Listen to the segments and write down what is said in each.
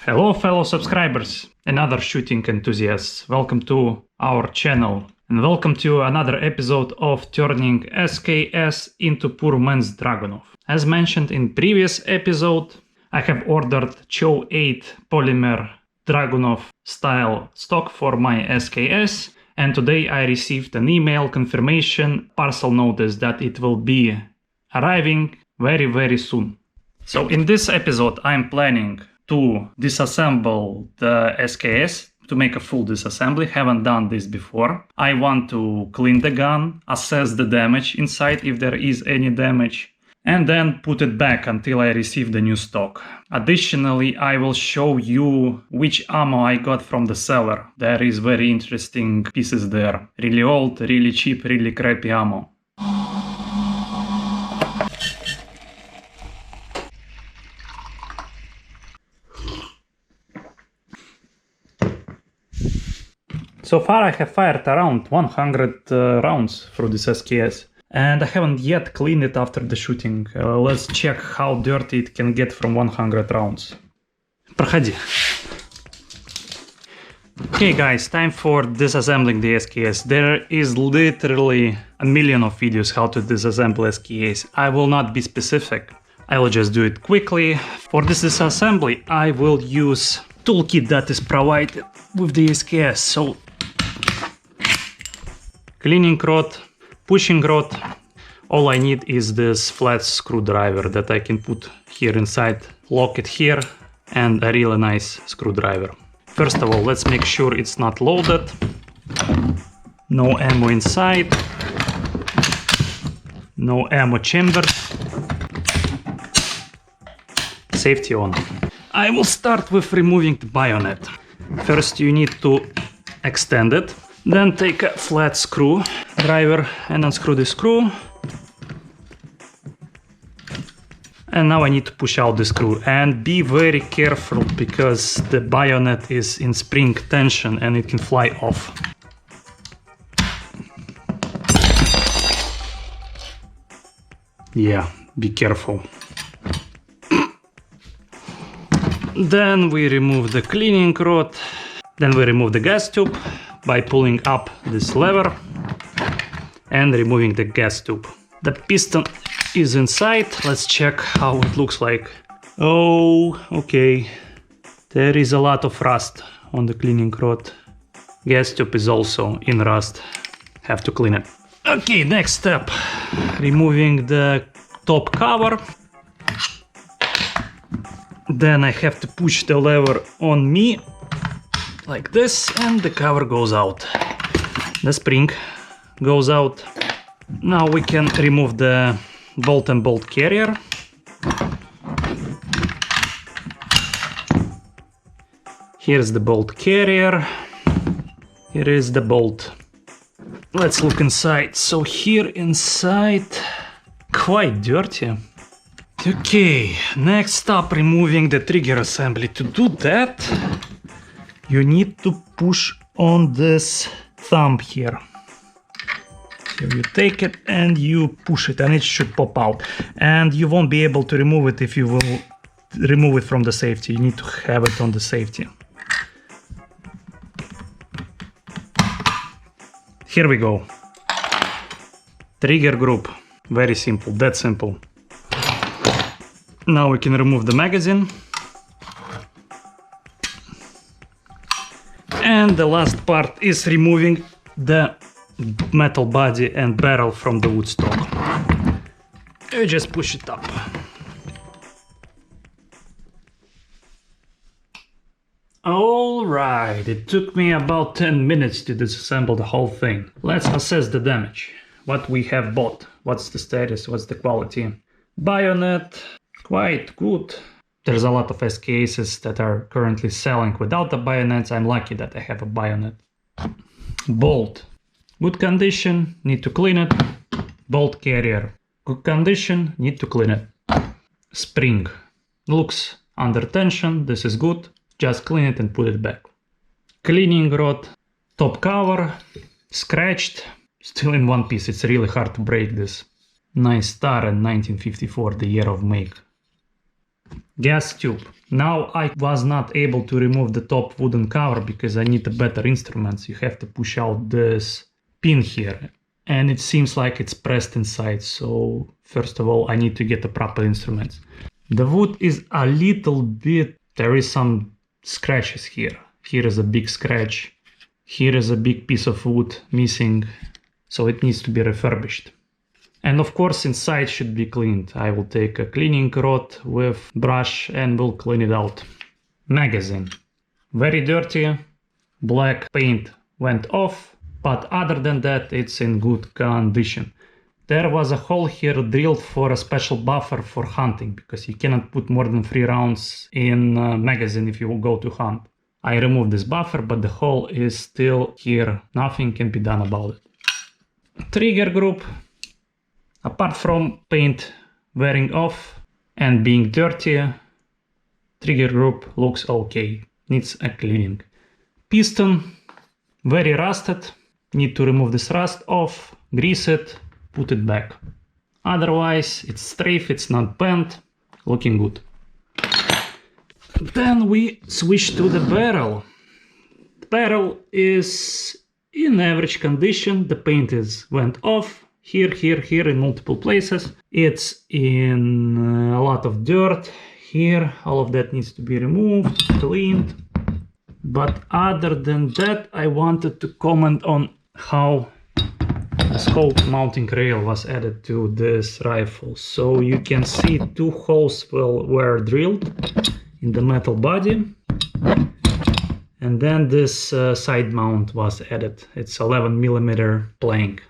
Hello fellow subscribers and other shooting enthusiasts, welcome to our channel and welcome to another episode of turning SKS into poor man's Dragunov. As mentioned in previous episode, I have ordered Choate polymer Dragunov style stock for my SKS, and today I received an email confirmation parcel notice that it will be arriving very soon. So in this episode I'm planning to disassemble the SKS, to make a full disassembly. Haven't done this before. I want to clean the gun, assess the damage inside if there is any damage, and then put it back until I receive the new stock. Additionally, I will show you which ammo I got from the seller. There is very interesting pieces there. Really old, really cheap, really crappy ammo. So far I have fired around 100 rounds through this SKS. And I haven't yet cleaned it after the shooting. Let's check how dirty it can get from 100 rounds. Проходи. Okay guys, time for disassembling the SKS. There is literally a million of videos how to disassemble SKS. I will not be specific. I will just do it quickly. For this disassembly, I will use toolkit that is provided with the SKS. So, cleaning rod, pushing rod. All I need is this flat screwdriver that I can put here inside, lock it here, and a really nice screwdriver. First of all, let's make sure it's not loaded. No ammo inside. No ammo chambers. Safety on. I will start with removing the bayonet. First you need to extend it. Then take a flat screwdriver and unscrew the screw. And now I need to push out the screw. And be very careful because the bayonet is in spring tension and it can fly off. Yeah, be careful. Then we remove the cleaning rod. Then we remove the gas tube by pulling up this lever and removing the gas tube. The piston is inside. Let's check how it looks like. Oh, okay. There is a lot of rust on the cleaning rod. Gas tube is also in rust. Have to clean it. Okay, next step. Removing the top cover. Then I have to push the lever on me like this and the cover goes out. The spring goes out. Now we can remove the bolt and bolt carrier. Here's the bolt carrier. Here is the bolt. Let's look inside. So here inside, quite dirty. Okay, next up, removing the trigger assembly. To do that, you need to push on this thumb here. So you take it and you push it and it should pop out. And you won't be able to remove it if you will remove it from the safety. You need to have it on the safety. Here we go. Trigger group. Very simple, that simple. Now we can remove the magazine. And the last part is removing the metal body and barrel from the wood stock. You just push it up. Alright, it took me about 10 minutes to disassemble the whole thing. Let's assess the damage. What we have bought. What's the status, what's the quality. Bayonet. Quite good. There's a lot of SKSs that are currently selling without the bayonets. I'm lucky that I have a bayonet. Bolt. Good condition, need to clean it. Bolt carrier. Good condition, need to clean it. Spring. Looks under tension, this is good. Just clean it and put it back. Cleaning rod. Top cover. Scratched. Still in one piece, it's really hard to break this. Nice star and 1954, the year of make. Gas tube. Now I was not able to remove the top wooden cover because I need a better instruments. You have to push out this pin here. And it seems like it's pressed inside. So first of all, I need to get the proper instruments. The wood is a little bit, there is some scratches here. Here is a big scratch. Here is a big piece of wood missing. So it needs to be refurbished. And of course inside should be cleaned. I will take a cleaning rod with brush and will clean it out. Magazine. Very dirty. Black paint went off, but other than that it's in good condition. There was a hole here drilled for a special buffer for hunting because you cannot put more than 3 rounds in a magazine if you will go to hunt. I removed this buffer, but the hole is still here. Nothing can be done about it. Trigger group. Apart from paint wearing off and being dirty, trigger group looks okay, needs a cleaning. Piston, very rusted, need to remove this rust off, grease it, put it back. Otherwise it's straight, it's not bent, looking good. Then we switch to the barrel. The barrel is in average condition, the paint went off. Here in multiple places. It's in a lot of dirt. Here, all of that needs to be removed, cleaned. But other than that, I wanted to comment on how the scope mounting rail was added to this rifle. So you can see 2 holes were drilled in the metal body. And then this side mount was added. It's 11mm plank.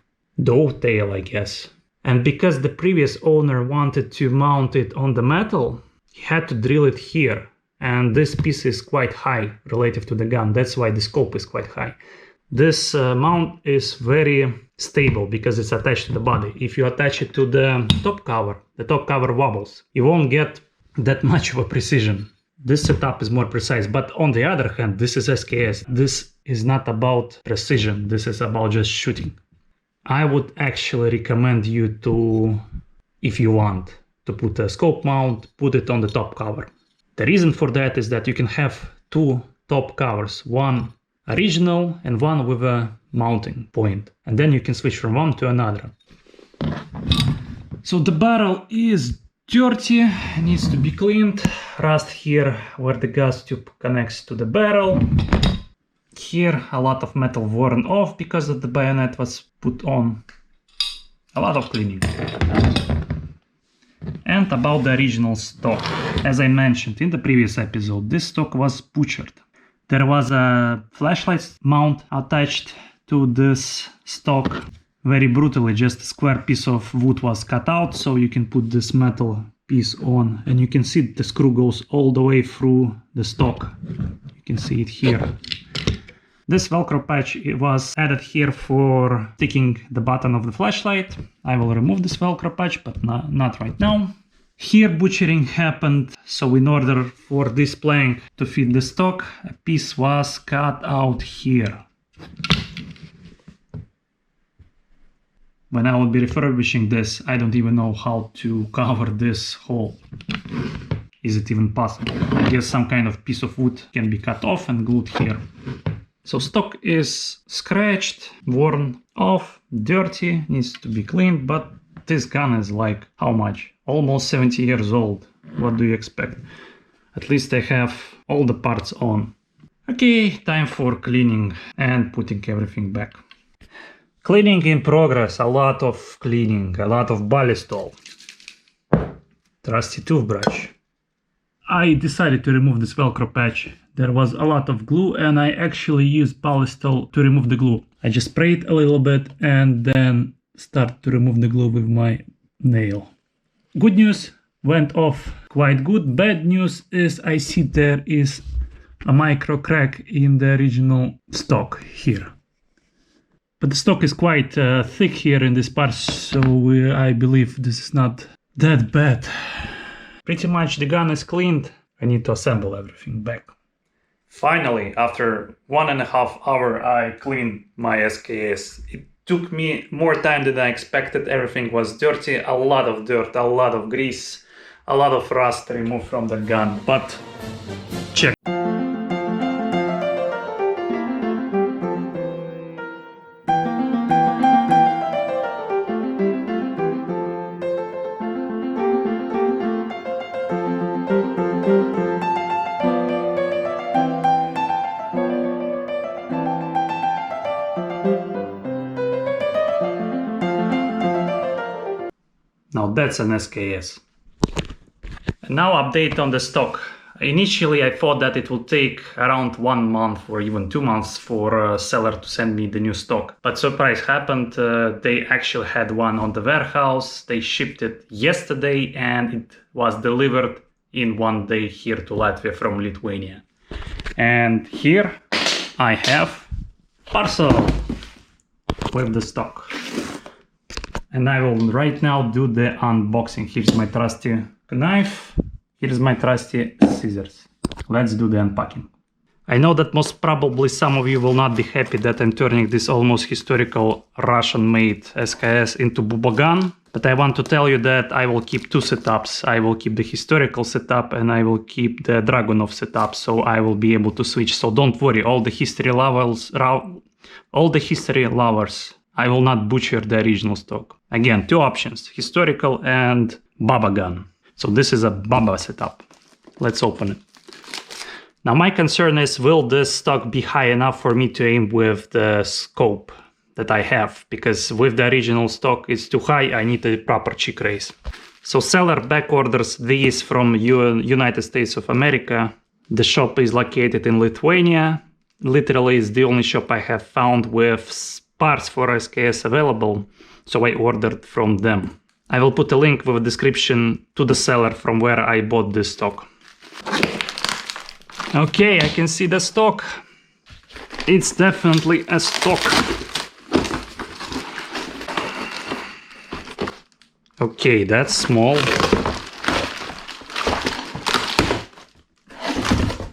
Dovetail, I guess. And because the previous owner wanted to mount it on the metal, he had to drill it here. And this piece is quite high relative to the gun. That's why the scope is quite high. This mount is very stable because it's attached to the body. If you attach it to the top cover wobbles. You won't get that much of a precision. This setup is more precise. But on the other hand, this is SKS. This is not about precision. This is about just shooting. I would actually recommend you to, if you want, to put a scope mount, put it on the top cover. The reason for that is that you can have 2 top covers, one original and one with a mounting point. And then you can switch from one to another. So the barrel is dirty, needs to be cleaned. Rust here where the gas tube connects to the barrel. Here a lot of metal worn off because of the bayonet was put on. A lot of cleaning. And about the original stock. As I mentioned in the previous episode, this stock was butchered. There was a flashlight mount attached to this stock. Very brutally, just a square piece of wood was cut out, so you can put this metal piece on. And you can see the screw goes all the way through the stock. You can see it here. This Velcro patch was added here for sticking the button of the flashlight. I will remove this Velcro patch, but not right now. Here butchering happened, so in order for this plank to fit the stock, a piece was cut out here. When I will be refurbishing this, I don't even know how to cover this hole. Is it even possible? I guess some kind of piece of wood can be cut off and glued here. So stock is scratched, worn off, dirty, needs to be cleaned, but this gun is like, how much? Almost 70 years old. What do you expect? At least I have all the parts on. Okay, time for cleaning and putting everything back. Cleaning in progress, a lot of cleaning, a lot of ballistol. Trusty toothbrush. I decided to remove this Velcro patch. There was a lot of glue and I actually used ballistol to remove the glue. I just sprayed a little bit and then start to remove the glue with my nail. Good news, went off quite good. Bad news is I see there is a micro crack in the original stock here. But the stock is quite thick here in this part, so I believe this is not that bad. Pretty much the gun is cleaned. I need to assemble everything back. Finally, after 1.5 hours, I cleaned my SKS. It took me more time than I expected. Everything was dirty, a lot of dirt, a lot of grease, a lot of rust removed from the gun, but check. Now that's an SKS. And now update on the stock. Initially I thought that it would take around 1 month or even 2 months for a seller to send me the new stock. But surprise happened, they actually had one on the warehouse, they shipped it yesterday and it was delivered in 1 day here to Latvia from Lithuania. And here I have parcel with the stock. And I will right now do the unboxing. Here's my trusty knife. Here's my trusty scissors. Let's do the unpacking. I know that most probably some of you will not be happy that I'm turning this almost historical Russian-made SKS into Bubba gun. But I want to tell you that I will keep 2 setups. I will keep the historical setup and I will keep the Dragunov setup. So I will be able to switch. So don't worry, all the history lovers, I will not butcher the original stock. Again, 2 options, historical and Bubba gun. So this is a Bubba setup. Let's open it. Now my concern is, will this stock be high enough for me to aim with the scope that I have? Because with the original stock it's too high, I need a proper cheek raise. So seller back orders these from United States of America. The shop is located in Lithuania. Literally it's the only shop I have found with parts for SKS available, so I ordered from them. I will put a link with a description to the seller from where I bought this stock. Okay, I can see the stock. It's definitely a stock. Okay, that's small.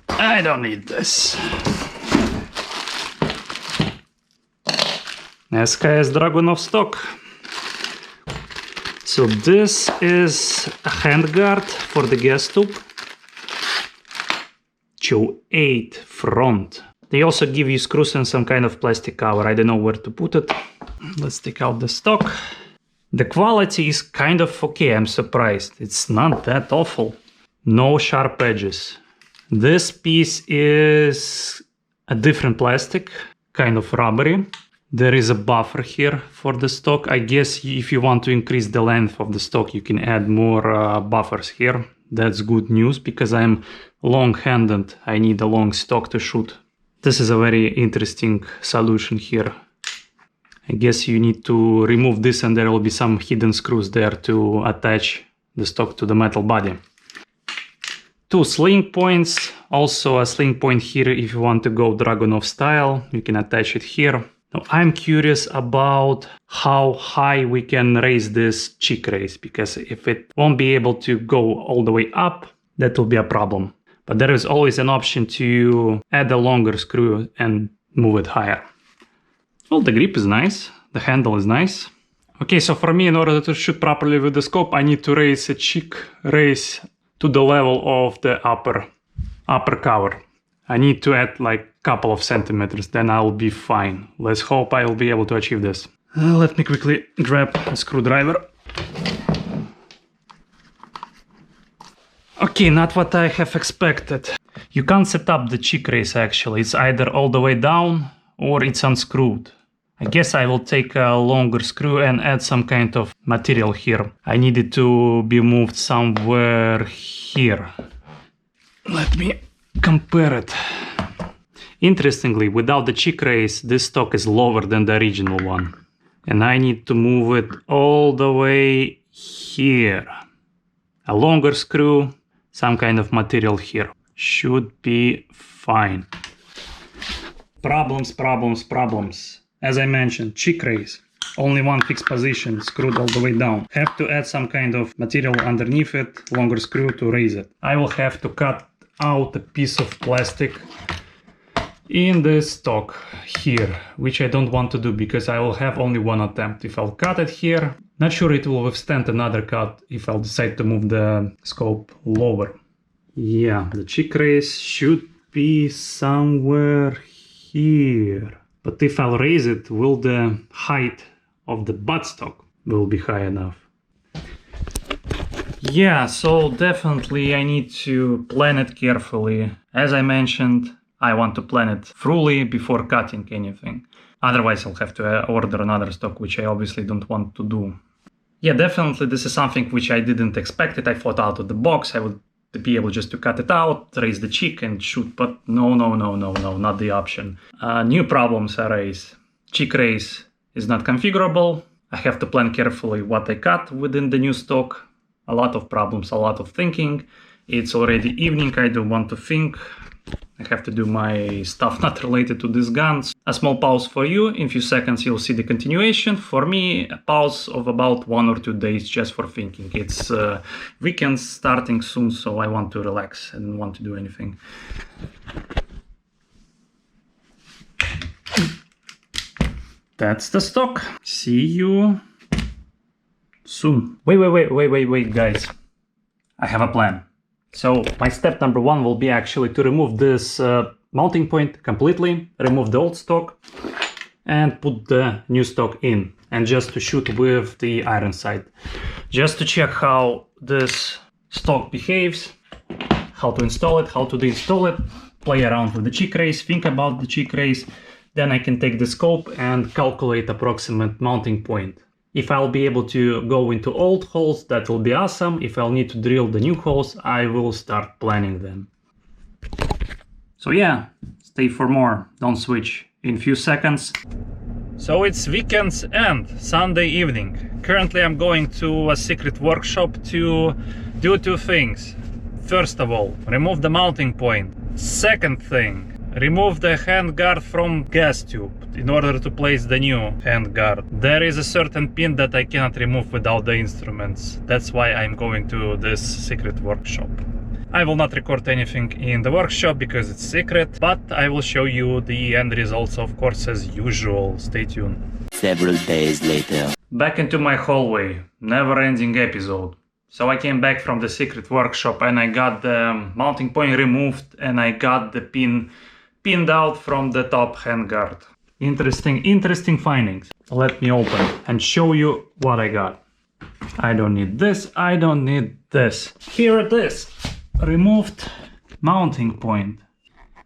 I don't need this. SKS Dragunov Stock. So this is a handguard for the gas tube. Choate front. They also give you screws and some kind of plastic cover. I don't know where to put it. Let's take out the stock. The quality is kind of okay, I'm surprised. It's not that awful. No sharp edges. This piece is a different plastic, kind of rubbery. There is a buffer here for the stock. I guess if you want to increase the length of the stock, you can add more buffers here. That's good news because I'm long-handed. I need a long stock to shoot. This is a very interesting solution here. I guess you need to remove this and there will be some hidden screws there to attach the stock to the metal body. 2 sling points. Also a sling point here if you want to go Dragunov style. You can attach it here. Now, I'm curious about how high we can raise this cheek raise, because if it won't be able to go all the way up, that will be a problem. But there is always an option to add a longer screw and move it higher. Well, the grip is nice, the handle is nice. Okay, so for me, in order to shoot properly with the scope, I need to raise a cheek raise to the level of the upper cover. I need to add like a couple of centimeters, then I'll be fine. Let's hope I'll be able to achieve this. Let me quickly grab a screwdriver. Okay, not what I have expected. You can't set up the cheek raise actually. It's either all the way down or it's unscrewed. I guess I will take a longer screw and add some kind of material here. I need it to be moved somewhere here. Let me compare it. Interestingly, without the cheek raise, this stock is lower than the original one. And I need to move it all the way here. A longer screw, some kind of material here. Should be fine. Problems. As I mentioned, cheek raise. Only one fixed position, screwed all the way down. Have to add some kind of material underneath it, longer screw to raise it. I will have to cut out a piece of plastic. in this stock here, which I don't want to do because I will have only one attempt. If I'll cut it here, not sure it will withstand another cut if I'll decide to move the scope lower. Yeah, the cheek raise should be somewhere here. But if I'll raise it, will the height of the buttstock will be high enough? Yeah, so definitely I need to plan it carefully. As I mentioned, I want to plan it thoroughly before cutting anything. Otherwise I'll have to order another stock, which I obviously don't want to do. Yeah, definitely this is something which I didn't expect it. I thought out of the box I would be able just to cut it out, raise the cheek and shoot, but no, not the option. New problems arise. Cheek raise is not configurable. I have to plan carefully what I cut within the new stock. A lot of problems, a lot of thinking. It's already evening, I don't want to think. I have to do my stuff not related to these guns. A small pause for you. In a few seconds you'll see the continuation. For me, a pause of about 1 or 2 days just for thinking. It's weekends starting soon, so I want to relax and don't want to do anything. That's the stock. See you soon. Wait, guys. I have a plan. So my step number 1 will be actually to remove this mounting point completely, remove the old stock and put the new stock in, and just to shoot with the iron sight. Just to check how this stock behaves, how to install it, how to deinstall it, play around with the cheek raise, think about the cheek raise. Then I can take the scope and calculate approximate mounting point. If I'll be able to go into old holes, that will be awesome. If I'll need to drill the new holes, I will start planning them. So yeah, stay for more, don't switch. In few seconds. So it's weekend's end, Sunday evening. Currently I'm going to a secret workshop to do 2 things. First of all, remove the mounting point. Second thing, remove the handguard from gas tube in order to place the new handguard. There is a certain pin that I cannot remove without the instruments. That's why I'm going to this secret workshop. I will not record anything in the workshop because it's secret, but I will show you the end results, of course, as usual. Stay tuned. Several days later. Back into my hallway. Never-ending episode. So I came back from the secret workshop and I got the mounting point removed and I got the pin pinned out from the top handguard. Interesting findings. Let me open and show you what I got. I don't need this, I don't need this. Here it is. Removed mounting point.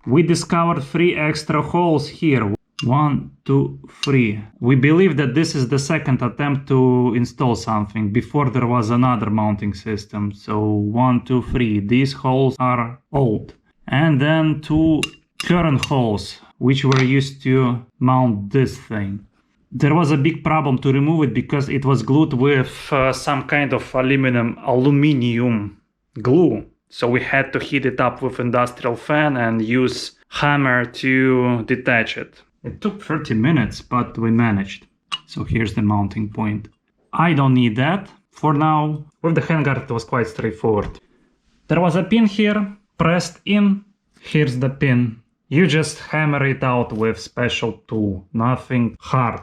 We discovered 3 extra holes here. 1, 2, 3. We believe that this is the second attempt to install something. Before there was another mounting system. So 1, 2, 3. These holes are old. And then 2 current holes, which were used to mount this thing. There was a big problem to remove it because it was glued with some kind of aluminium glue. So we had to heat it up with industrial fan and use hammer to detach it. It took 30 minutes, but we managed. So here's the mounting point. I don't need that for now. With the handguard it was quite straightforward. There was a pin here, pressed in. Here's the pin. You just hammer it out with special tool, nothing hard.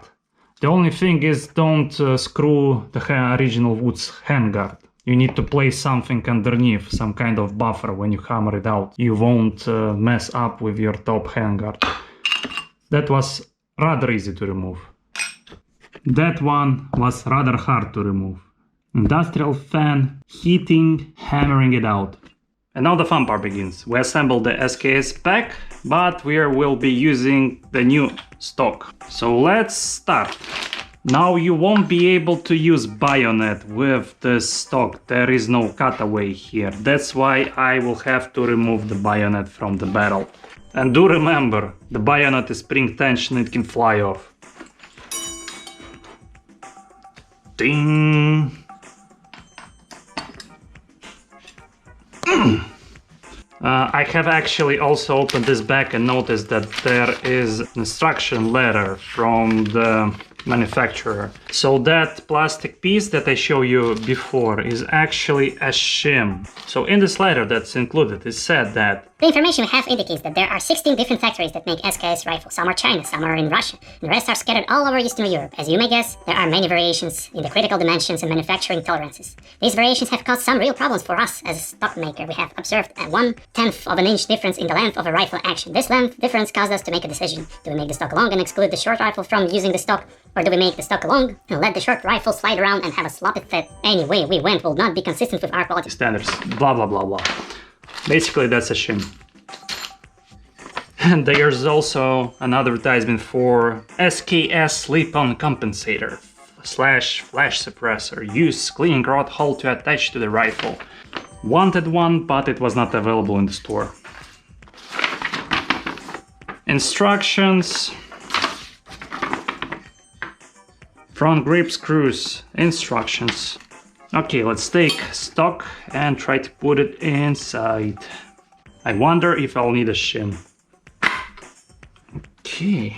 The only thing is don't screw the original wood's handguard. You need to place something underneath, some kind of buffer when you hammer it out. You won't mess up with your top handguard. That was rather easy to remove. That one was rather hard to remove. Industrial fan, heating, hammering it out. And now the fun part begins. We assembled the SKS pack, but we will be using the new stock. So let's start. Now you won't be able to use bayonet with this stock. There is no cutaway here. That's why I will have to remove the bayonet from the barrel. And do remember, the bayonet is spring tension, it can fly off. Ding! I have actually also opened this back and noticed that there is an instruction letter from the manufacturer. So that plastic piece that I showed you before is actually a shim. So in this letter that's included, it said that The information we have indicates that there are 16 different factories that make SKS rifles. Some are China, some are in Russia, and the rest are scattered all over Eastern Europe. As you may guess, there are many variations in the critical dimensions and manufacturing tolerances. These variations have caused some real problems for us as a stock maker. We have observed a 1/10 of an inch difference in the length of a rifle action. This length difference caused us to make a decision. Do we make the stock long and exclude the short rifle from using the stock, or do we make the stock long and let the short rifle slide around and have a sloppy fit? Any way we went will not be consistent with our quality standards. Blah blah blah blah. Basically, that's a shame. And there's also an advertisement for SKS slip-on compensator / flash suppressor. Use cleaning rod hole to attach to the rifle. Wanted one, but it was not available in the store. Instructions. Front grip screws. Instructions. Okay, let's take stock and try to put it inside. I wonder if I'll need a shim. Okay,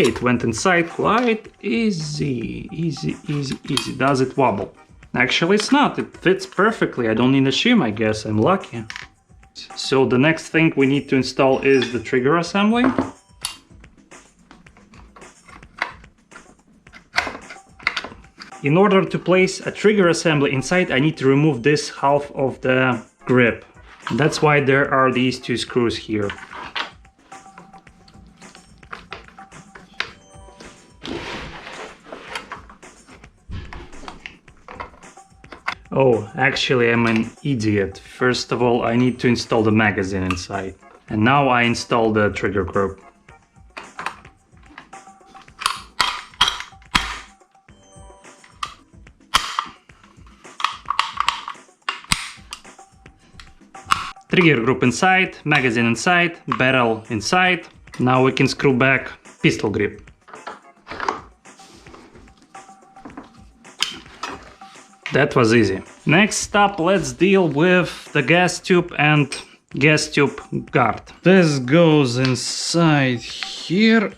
it went inside quite easy. Does it wobble? Actually, it's not. It fits perfectly. I don't need a shim, I guess. I'm lucky. So the next thing we need to install is the trigger assembly. In order to place a trigger assembly inside, I need to remove this half of the grip. That's why there are these two screws here. Oh, actually I'm an idiot. First of all, I need to install the magazine inside. And now I install the trigger group. Trigger group inside, magazine inside, barrel inside. Now we can screw back pistol grip. That was easy. Next up, let's deal with the gas tube and gas tube guard. This goes inside here.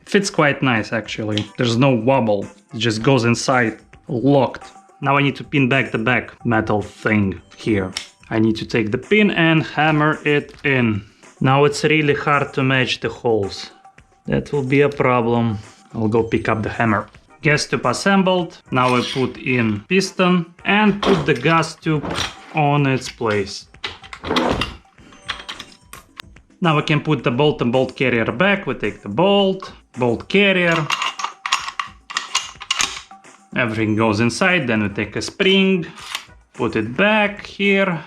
Fits quite nice actually. There's no wobble. It just goes inside locked. Now I need to pin back the back metal thing here. I need to take the pin and hammer it in. Now it's really hard to match the holes. That will be a problem. I'll go pick up the hammer. Gas tube assembled. Now I put in piston and put the gas tube on its place. Now we can put the bolt and bolt carrier back. We take the bolt carrier. Everything goes inside. Then we take a spring, put it back here.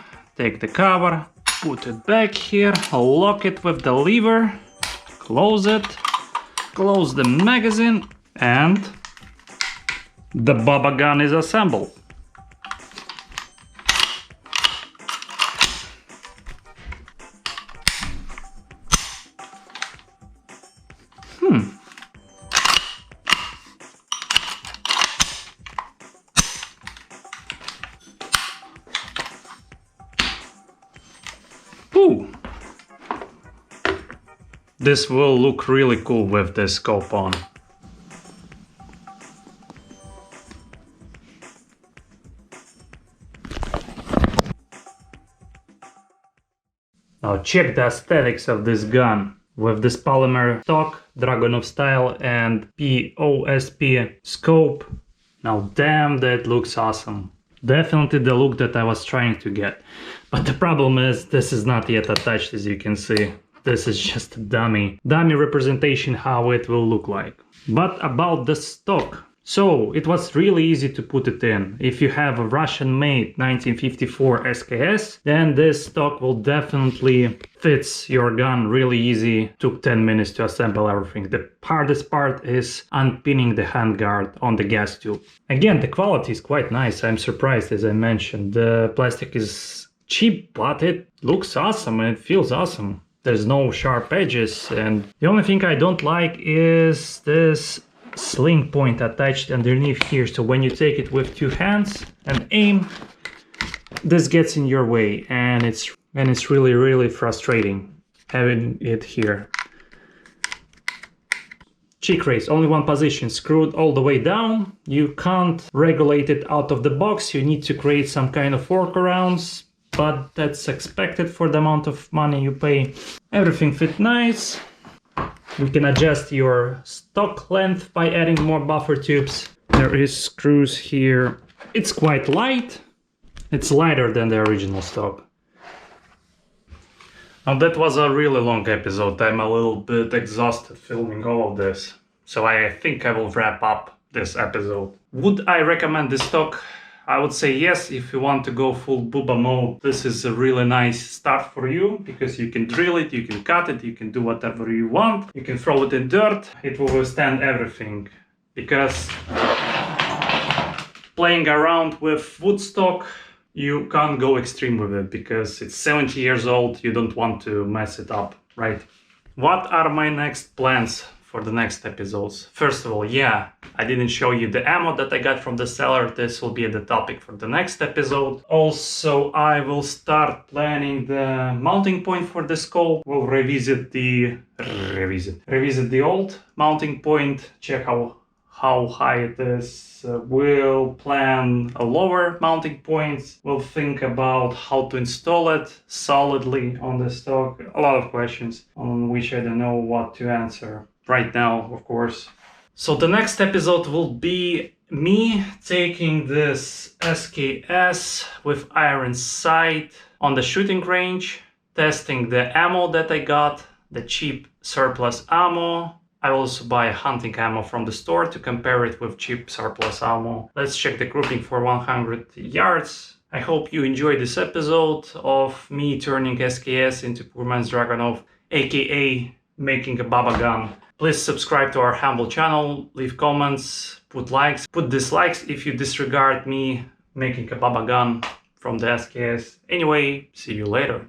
Take the cover, put it back here, lock it with the lever, close it, close the magazine, and the Bubba gun is assembled. Ooh. This will look really cool with this scope on. Now check the aesthetics of this gun. With this polymer stock, Dragunov style and POSP scope. Now damn, that looks awesome. Definitely the look that I was trying to get. But the problem is this is not yet attached, as you can see. This is just a dummy representation how it will look like. But about the stock. So it was really easy to put it in. If you have a Russian-made 1954 SKS, then this stock will definitely fits your gun really easy. Took 10 minutes to assemble everything. The hardest part is unpinning the handguard on the gas tube. Again, the quality is quite nice. I'm surprised, as I mentioned. The plastic is cheap, but it looks awesome and it feels awesome. There's no sharp edges, and the only thing I don't like is this sling point attached underneath here. So when you take it with two hands and aim, this gets in your way, and it's really frustrating having it here. Cheek raise, only one position, screwed all the way down. You can't regulate it out of the box. You need to create some kind of workarounds. but that's expected for the amount of money you pay. Everything fit nice. You can adjust your stock length by adding more buffer tubes. There is screws here. It's quite light. It's lighter than the original stock. Now that was a really long episode. I'm a little bit exhausted filming all of this. So I think I will wrap up this episode. Would I recommend this stock? I would say yes, if you want to go full Bubba mode. This is a really nice start for you because you can drill it, you can cut it, you can do whatever you want. You can throw it in dirt. It will withstand everything because playing around with wood stock, you can't go extreme with it because it's 70 years old. You don't want to mess it up, right? What are my next plans for the next episodes? First of all, yeah, I didn't show you the ammo that I got from the seller. This will be the topic for the next episode. Also, I will start planning the mounting point for the scope. We'll revisit the old mounting point, check how high it is. We'll plan a lower mounting point. We'll think about how to install it solidly on the stock. A lot of questions on which I don't know what to answer right now, of course. So the next episode will be me taking this SKS with iron sight on the shooting range, testing the ammo that I got, the cheap surplus ammo. I also buy hunting ammo from the store to compare it with cheap surplus ammo. Let's check the grouping for 100 yards. I hope you enjoyed this episode of me turning SKS into poor man's Dragunov, aka making a Bubba gun. Please subscribe to our humble channel, leave comments, put likes, put dislikes if you disregard me making a Bubba gun from the SKS. Anyway, see you later.